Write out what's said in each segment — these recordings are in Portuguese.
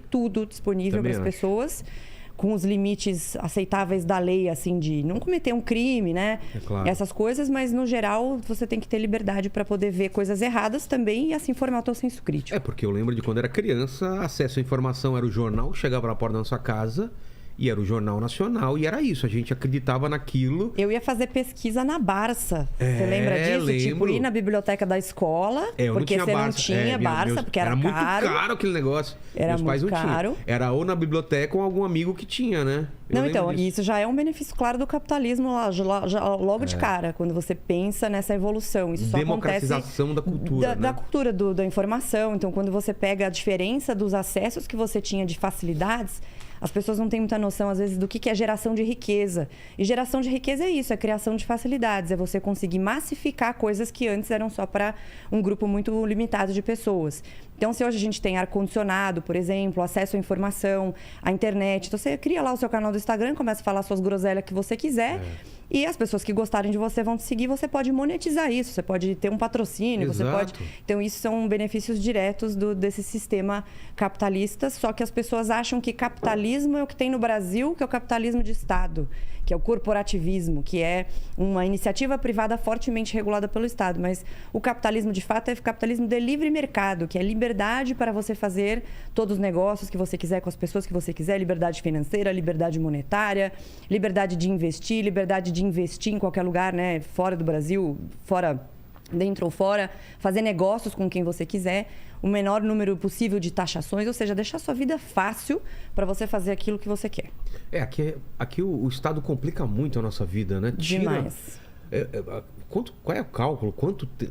tudo disponível para as pessoas, com os limites aceitáveis da lei, assim, de não cometer um crime, né? É claro. Essas coisas, mas no geral você tem que ter liberdade para poder ver coisas erradas também e assim formar o teu senso crítico. É, porque eu lembro de quando era criança, acesso à informação era o jornal, chegava na porta da sua casa e era o Jornal Nacional e era isso, a gente acreditava naquilo. Eu ia fazer pesquisa na Barça. Você lembra disso? Lembro. Tipo, ir na biblioteca da escola, porque você não tinha Barça, porque era muito caro. caro aquele negócio. Era Meus pais muito não caro. tinham. Era ou na biblioteca ou algum amigo que tinha, né? Não, então, isso já é um benefício claro do capitalismo logo de cara, quando você pensa nessa evolução. Isso só democratização da cultura, da cultura, da informação. Então, quando você pega a diferença dos acessos que você tinha de facilidades, as pessoas não têm muita noção, às vezes, do que é geração de riqueza. E geração de riqueza é isso, é criação de facilidades. É você conseguir massificar coisas que antes eram só para um grupo muito limitado de pessoas. Então, se hoje a gente tem ar-condicionado, por exemplo, acesso à informação, à internet, então você cria lá o seu canal do Instagram, começa a falar suas groselhas que você quiser. E as pessoas que gostarem de você vão te seguir, você pode monetizar isso, você pode ter um patrocínio, você pode... Então, isso são benefícios diretos desse sistema capitalista, só que as pessoas acham que capitalismo é o que tem no Brasil, que é o capitalismo de Estado, que é o corporativismo, que é uma iniciativa privada fortemente regulada pelo Estado. Mas o capitalismo, de fato, é o capitalismo de livre mercado, que é liberdade para você fazer todos os negócios que você quiser com as pessoas que você quiser, liberdade financeira, liberdade monetária, liberdade de investir em qualquer lugar, né? Fora do Brasil, dentro ou fora, fazer negócios com quem você quiser, o menor número possível de taxações, ou seja, deixar a sua vida fácil para você fazer aquilo que você quer. Aqui o Estado complica muito a nossa vida, né? Demais. Qual é o cálculo?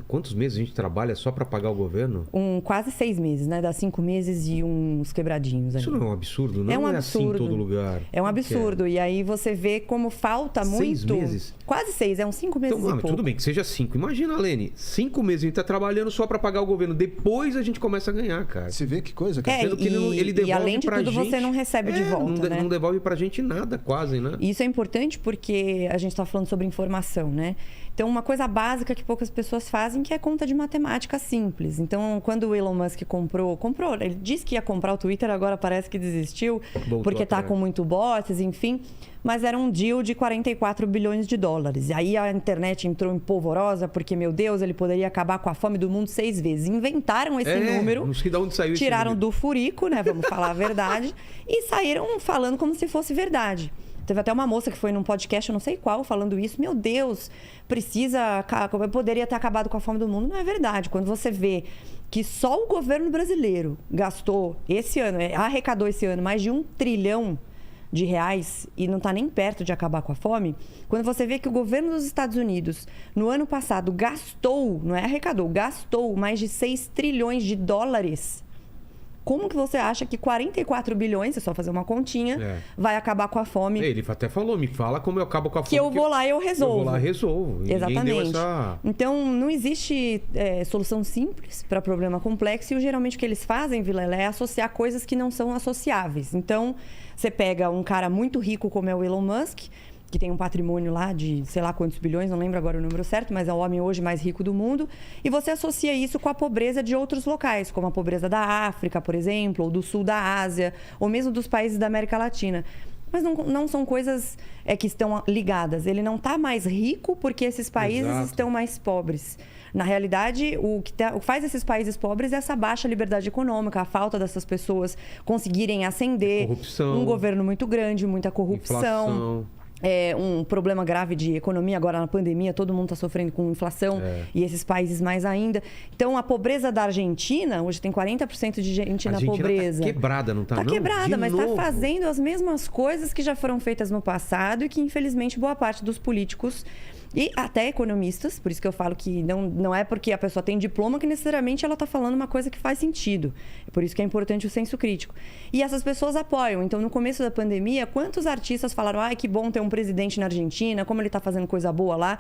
Quantos meses a gente trabalha só para pagar o governo? Quase 6 meses, né? Dá 5 meses e uns quebradinhos ali. Isso não é um absurdo? Não é um absurdo. Assim em todo lugar. É um absurdo. E aí você vê como falta muito... 6 meses? Quase 6, é uns 5 meses então, e pouco. Tudo bem, que seja 5. Imagina, Lene, 5 meses a gente tá trabalhando só para pagar o governo. Depois a gente começa a ganhar, cara. Você vê que coisa, cara? Ele devolve e além de pra tudo, gente, você não recebe de volta, né? Não devolve pra gente nada, quase, né? Isso é importante porque a gente tá falando sobre informação, né? Então, uma coisa básica que poucas pessoas fazem, que é conta de matemática simples. Então, quando o Elon Musk comprou, ele disse que ia comprar o Twitter, agora parece que desistiu, porque está com muito bots, enfim. Mas era um deal de 44 bilhões de dólares. E aí a internet entrou em polvorosa, porque, meu Deus, ele poderia acabar com a fome do mundo 6 vezes. Inventaram esse número, não sei de onde saiu tiraram esse do furico, né? Vamos falar a verdade, e saíram falando como se fosse verdade. Teve até uma moça que foi num podcast, eu não sei qual, falando isso. Meu Deus, poderia ter acabado com a fome do mundo. Não é verdade. Quando você vê que só o governo brasileiro gastou arrecadou esse ano mais de R$1 trilhão e não está nem perto de acabar com a fome, quando você vê que o governo dos Estados Unidos, no ano passado, gastou mais de 6 trilhões de dólares. Como que você acha que 44 bilhões, é só fazer uma continha, vai acabar com a fome? Ele até falou, me fala como eu acabo com a fome. Que eu vou lá e eu resolvo. Eu vou lá e resolvo. Exatamente. Então, não existe solução simples para problema complexo. E geralmente o que eles fazem, Vilela, é associar coisas que não são associáveis. Então, você pega um cara muito rico como é o Elon Musk, que tem um patrimônio lá de sei lá quantos bilhões, não lembro agora o número certo, mas é o homem hoje mais rico do mundo, e você associa isso com a pobreza de outros locais, como a pobreza da África, por exemplo, ou do sul da Ásia, ou mesmo dos países da América Latina. Mas não são coisas que estão ligadas. Ele não está mais rico porque esses países estão mais pobres. Na realidade, o que faz esses países pobres é essa baixa liberdade econômica, a falta dessas pessoas conseguirem ascender, corrupção, um governo muito grande, muita corrupção. Inflação. Um problema grave de economia agora na pandemia, todo mundo está sofrendo com inflação e esses países mais ainda. Então, a pobreza da Argentina, hoje tem 40% de gente na pobreza. Está quebrada, não está? Está quebrada, mas está fazendo as mesmas coisas que já foram feitas no passado e que, infelizmente, boa parte dos políticos e até economistas, por isso que eu falo que não é porque a pessoa tem diploma que necessariamente ela está falando uma coisa que faz sentido. Por isso que é importante o senso crítico. E essas pessoas apoiam. Então, no começo da pandemia, quantos artistas falaram que bom ter um presidente na Argentina, como ele está fazendo coisa boa lá.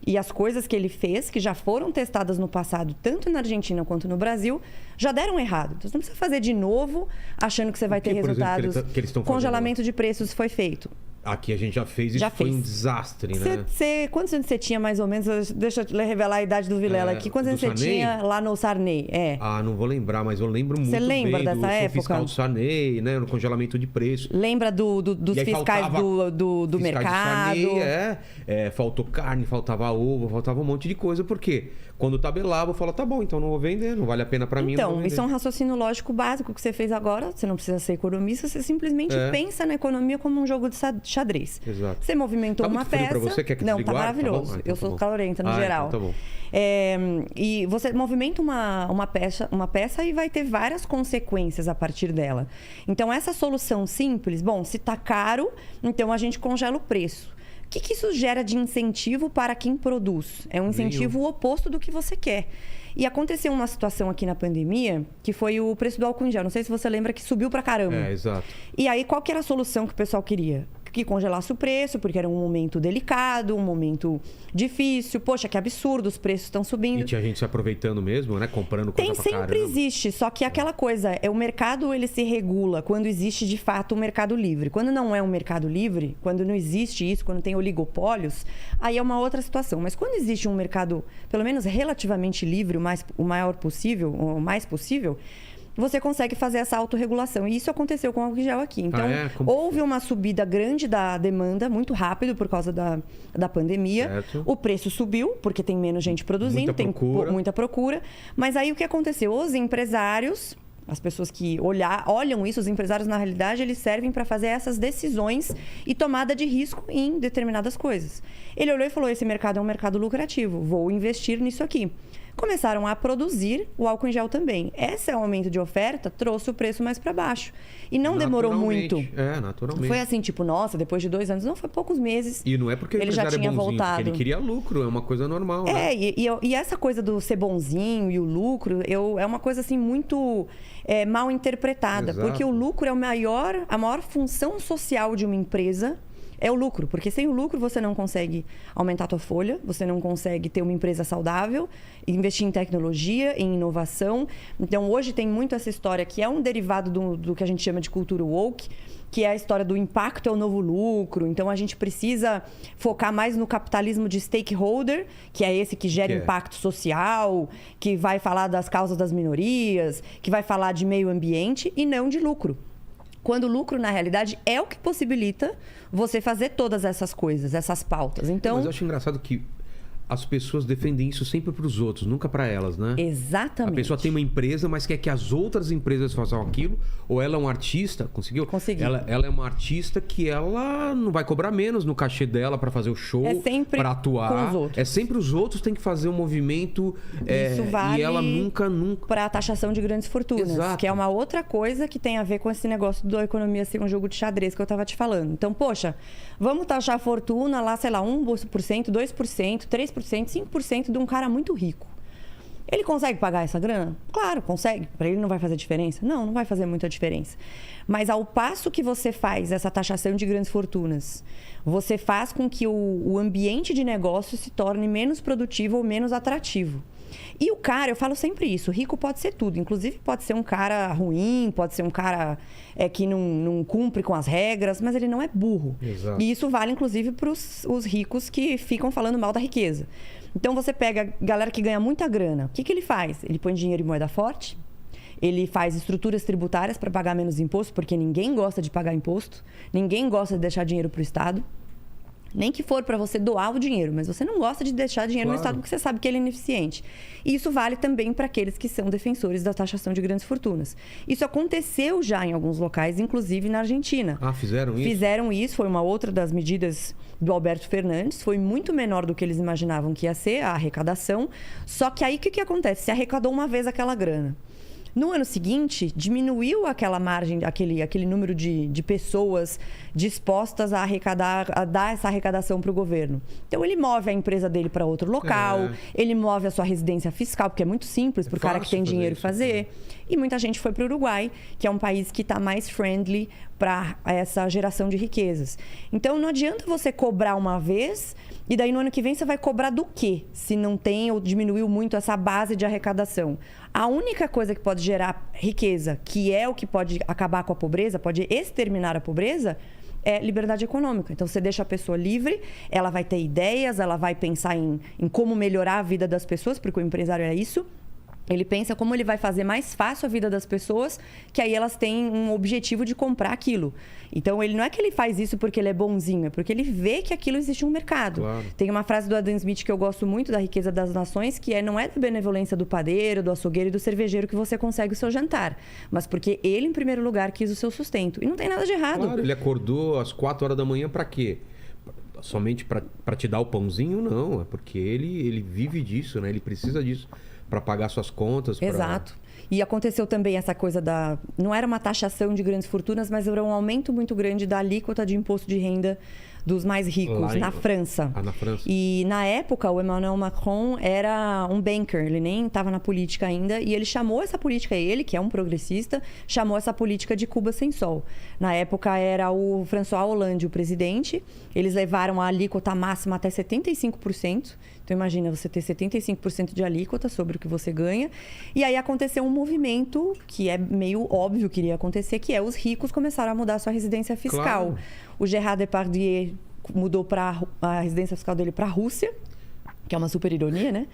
E as coisas que ele fez, que já foram testadas no passado, tanto na Argentina quanto no Brasil, já deram errado. Então, você não precisa fazer de novo, achando que você vai ter resultados. Que eles estão Congelamento de preços foi feito. Aqui a gente já fez e Já foi fez. um desastre, né? Quantos anos você tinha, mais ou menos? Deixa eu revelar a idade do Vilela aqui. Quantos do anos você Sarney? tinha lá no Sarney? Ah, não vou lembrar, mas eu lembro muito bem. Você lembra dessa do época? fiscal do Sarney, né? No congelamento de preço. Lembra dos E aí fiscais faltava do fiscais mercado? do Sarney, faltou carne, faltava ovo, faltava um monte de coisa. Por quê? Quando tabelava, eu falava, tá bom, então não vou vender, não vale a pena pra mim. Então, isso é um raciocínio lógico básico que você fez agora. Você não precisa ser economista, você simplesmente pensa na economia como um jogo de xadrez. Exato. Você movimentou Tá uma muito frio peça. pra você? Quer que não, desligue tá o ar? Tá maravilhoso. bom? Então Eu sou tá bom. calorenta no geral. Então tá bom. E você movimenta uma peça e vai ter várias consequências a partir dela. Então, essa solução simples, bom, se tá caro, então a gente congela o preço. O que isso gera de incentivo para quem produz? É um incentivo oposto do que você quer. E aconteceu uma situação aqui na pandemia, que foi o preço do álcool em gel. Não sei se você lembra que subiu pra caramba. Exato. E aí, qual que era a solução que o pessoal queria? Que congelasse o preço, porque era um momento delicado, um momento difícil. Poxa, que absurdo, os preços estão subindo. E tinha gente se aproveitando mesmo, né? Comprando coisa pra caramba. Sempre existe, só que aquela coisa, o mercado ele se regula quando existe de fato um mercado livre. Quando não é um mercado livre, quando não existe isso, quando tem oligopólios, aí é uma outra situação. Mas quando existe um mercado, pelo menos relativamente livre, o maior possível, o mais possível, você consegue fazer essa autorregulação. E isso aconteceu com o álcool gel aqui. Então, houve uma subida grande da demanda, muito rápido por causa da pandemia. Certo. O preço subiu, porque tem menos gente produzindo, muita procura. Mas aí o que aconteceu? Os empresários, as pessoas que olham isso, os empresários, na realidade, eles servem para fazer essas decisões e tomada de risco em determinadas coisas. Ele olhou e falou, esse mercado é um mercado lucrativo, vou investir nisso aqui. Começaram a produzir o álcool em gel também. Esse aumento de oferta trouxe o preço mais para baixo. E não demorou muito. Naturalmente. Foi assim, tipo, nossa, depois de 2 anos, não, foi poucos meses. E não é porque ele já tinha voltado. Porque ele queria lucro, é uma coisa normal, né? E essa coisa do ser bonzinho e o lucro, é uma coisa assim muito mal interpretada. Exato. Porque o lucro é a maior função social de uma empresa. É o lucro, porque sem o lucro você não consegue aumentar a tua folha, você não consegue ter uma empresa saudável, investir em tecnologia, em inovação. Então, hoje tem muito essa história que é um derivado do que a gente chama de cultura woke, que é a história do impacto é o novo lucro. Então, a gente precisa focar mais no capitalismo de stakeholder, que é esse que gera impacto social, que vai falar das causas das minorias, que vai falar de meio ambiente e não de lucro. Quando o lucro, na realidade, é o que possibilita você fazer todas essas coisas, essas pautas. Então, mas eu acho engraçado que as pessoas defendem isso sempre para os outros, nunca para elas, né? Exatamente. A pessoa tem uma empresa, mas quer que as outras empresas façam aquilo. Ou ela é um artista, conseguiu? Consegui. Ela é uma artista que ela não vai cobrar menos no cachê dela para fazer o show, para atuar. Com os outros. É sempre os outros têm que fazer um movimento. Isso vale e ela nunca. Para a taxação de grandes fortunas. Exato. Que é uma outra coisa que tem a ver com esse negócio da economia ser um jogo de xadrez que eu estava te falando. Então, poxa, vamos taxar a fortuna lá, sei lá, 1%, 2%, 3%, 5% de um cara muito rico. Ele consegue pagar essa grana? Claro, consegue. Para ele não vai fazer diferença? Não vai fazer muita diferença. Mas ao passo que você faz essa taxação de grandes fortunas, você faz com que o ambiente de negócio se torne menos produtivo ou menos atrativo. E o cara, eu falo sempre isso, rico pode ser tudo. Inclusive pode ser um cara ruim, pode ser um cara que não cumpre com as regras, mas ele não é burro. Exato. E isso vale inclusive para os ricos que ficam falando mal da riqueza. Então você pega a galera que ganha muita grana. O que ele faz? Ele põe dinheiro em moeda forte, ele faz estruturas tributárias para pagar menos imposto, porque ninguém gosta de pagar imposto, ninguém gosta de deixar dinheiro para o Estado. Nem que for para você doar o dinheiro, mas você não gosta de deixar dinheiro no Estado porque você sabe que ele é ineficiente. E isso vale também para aqueles que são defensores da taxação de grandes fortunas. Isso aconteceu já em alguns locais, inclusive na Argentina. Fizeram isso? Fizeram isso, foi uma outra das medidas do Alberto Fernandes. Foi muito menor do que eles imaginavam que ia ser a arrecadação. Só que aí o que acontece? Se arrecadou uma vez aquela grana. No ano seguinte, diminuiu aquela margem, aquele número de pessoas dispostas a dar essa arrecadação para o governo. Então, ele move a empresa dele para outro local, ele move a sua residência fiscal, porque é muito simples para o cara que tem dinheiro fazer. E muita gente foi para o Uruguai, que é um país que está mais friendly para essa geração de riquezas. Então, não adianta você cobrar uma vez e daí no ano que vem você vai cobrar do quê? Se não tem ou diminuiu muito essa base de arrecadação. A única coisa que pode gerar riqueza, que é o que pode acabar com a pobreza, pode exterminar a pobreza, é liberdade econômica. Então, você deixa a pessoa livre, ela vai ter ideias, ela vai pensar em como melhorar a vida das pessoas, porque o empresário é isso. Ele pensa como ele vai fazer mais fácil a vida das pessoas, que aí elas têm um objetivo de comprar aquilo. Então, ele não é que ele faz isso porque ele é bonzinho, é porque ele vê que aquilo existe um mercado. Claro. Tem uma frase do Adam Smith que eu gosto muito, da riqueza das nações, que não é da benevolência do padeiro, do açougueiro e do cervejeiro que você consegue o seu jantar, mas porque ele, em primeiro lugar, quis o seu sustento. E não tem nada de errado. Claro, ele acordou às 4 horas da manhã para quê? Somente para te dar o pãozinho? Não, é porque ele vive disso, né? Ele precisa disso para pagar suas contas. Exato. E aconteceu também essa coisa da... Não era uma taxação de grandes fortunas, mas era um aumento muito grande da alíquota de imposto de renda dos mais ricos, na França. Na França. E na época, o Emmanuel Macron era um banker, ele nem estava na política ainda, e ele chamou essa política, ele, que é um progressista, chamou essa política de Cuba sem sol. Na época era o François Hollande o presidente, eles levaram a alíquota máxima até 75%. Então imagina você ter 75% de alíquota sobre o que você ganha. E aí aconteceu um movimento que é meio óbvio que iria acontecer, que é os ricos começaram a mudar a sua residência fiscal. Claro. O Gerard Depardieu mudou a residência fiscal dele para a Rússia, que é uma super ironia, né?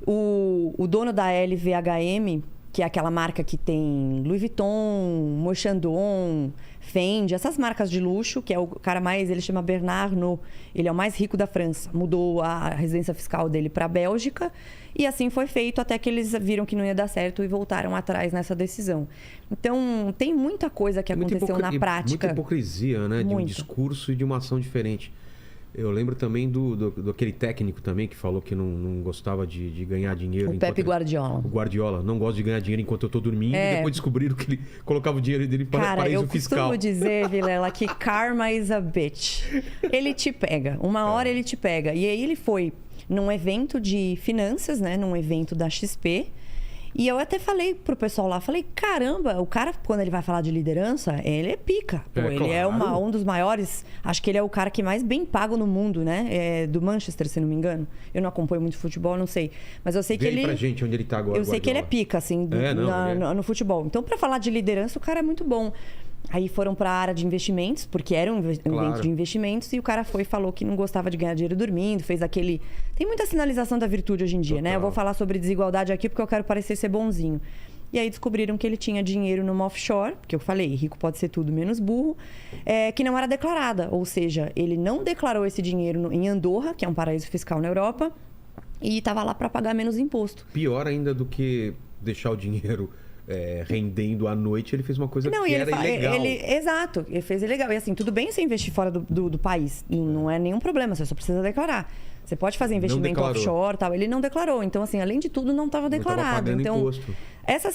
O dono da LVMH, que é aquela marca que tem Louis Vuitton, Moët Chandon, Fendi, essas marcas de luxo, que é o cara mais, ele chama Bernard Arnault, ele é o mais rico da França. Mudou a residência fiscal dele para a Bélgica e assim foi feito até que eles viram que não ia dar certo e voltaram atrás nessa decisão. Então, tem muita coisa que aconteceu na prática. Muita hipocrisia, né? De um Muito. discurso e de uma ação diferente. Eu lembro também do aquele técnico também que falou que não gostava de ganhar dinheiro. O Pepe Guardiola. O Guardiola. Não gosta de ganhar dinheiro enquanto eu tô dormindo. E depois descobriram que ele colocava o dinheiro dele para paraíso fiscal. Cara, eu costumo dizer, Vilela, que karma is a bitch. Ele te pega. Uma hora ele te pega. E aí ele foi num evento de finanças, né? Num evento da XP. E eu até falei pro pessoal lá, falei, caramba, o cara, quando ele vai falar de liderança, ele é pica. Pô, ele é um dos maiores, acho que ele é o cara que mais bem pago no mundo, né? É do Manchester, se não me engano. Eu não acompanho muito futebol, não sei. Mas eu sei que ele... pra gente onde ele tá agora. Eu sei que ele é pica, assim, no futebol. Então, pra falar de liderança, o cara é muito bom. Aí foram para a área de investimentos, porque era um evento de investimentos, e o cara foi e falou que não gostava de ganhar dinheiro dormindo, fez aquele... Tem muita sinalização da virtude hoje em dia, né? Eu vou falar sobre desigualdade aqui porque eu quero parecer ser bonzinho. E aí descobriram que ele tinha dinheiro numa offshore, porque eu falei, rico pode ser tudo menos burro, que não era declarada. Ou seja, ele não declarou esse dinheiro em Andorra, que é um paraíso fiscal na Europa, e estava lá para pagar menos imposto. Pior ainda do que deixar o dinheiro... rendendo à noite, ele fez uma coisa que era ilegal. Exato, ele fez ilegal. E assim, tudo bem você investir fora do país, não é nenhum problema, você só precisa declarar. Você pode fazer investimento offshore e tal. Ele não declarou. Então, assim, além de tudo, não estava declarado. Não estava pagando então, imposto. Essa